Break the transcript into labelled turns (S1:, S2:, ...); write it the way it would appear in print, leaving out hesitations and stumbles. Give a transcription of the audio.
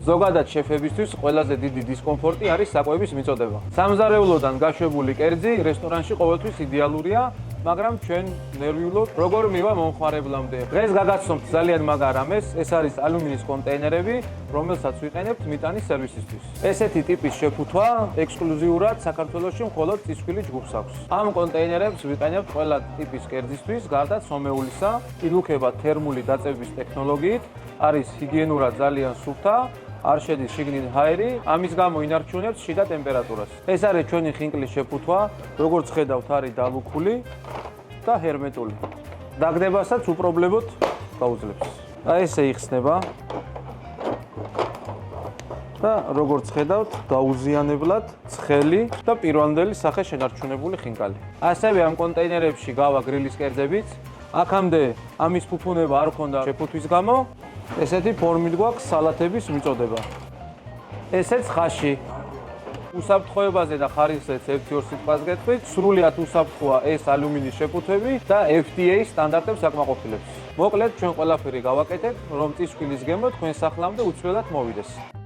S1: ზოგადად შეფებისთვის ყველაზე დიდი დისკომფორტი არის საკვების მიწოდება. სამზარეულოდან გაშვებული კერძი რესტორანში ყოველთვის იდეალურია, მაგრამ ჩვენ ნერვიულობ როგორ მივა მომხმარებლამდე. დღეს გაგაცნობთ ძალიან მაგარ რამეს, ეს არის ალუმინის კონტეინერები, რომელსაც ვიყენებთ მიტანის სერვისისთვის. ესეთი ტიპის შეფუთვა ექსკლუზიურად საქართველოში მხოლოდ წისქვილი ჯგუფს აქვს. ამ კონტეინერებს ვიყენებთ ყველა ტიპის კერძისთვის, გარდა ცომეულისა, ილუქება თერმული დაწევების ტექნოლოგიით, არის ჰიგიენურად ძალიან სუფთა. არ შედის შიგნით ჰაერი, ამის გამო ინარჩუნებს შიდა ტემპერატურას. ეს არის ჩვენი ხინკლის შეფუთვა, როგორც ხედავთ, არის დალუქული და ჰერმეტული. დაგდებასაც უპრობლემოდ გაუძლებს. აი ესე იხსნება. და როგორც ხედავთ, გაუზიანებლად ცხელი და პირვანდელი სახე შენარჩუნებული ხინკალი. ასევე ამ კონტეინერებში გავა გრილის კერძებიც. აქამდე ამის ფუფუნება არ ჰქონდა შეფუთვის გამო. ესეთი ფორმით გვაქვს სალათების მიწოდება. ესეც ხაში. უსაფრთხოებაზე და ხარისხზე 1-2 სიტყვას გეტყვით, სრულიად უსაფრთხოა ეს ალუმინის შეფუთვები და FDA სტანდარტებს აკმაყოფილებს. მოკლედ ჩვენ ყველაფერი გავაკეთებთ, რომ წისქვილის გემო თქვენ სახლამდე უცვლელად მოვიდეს.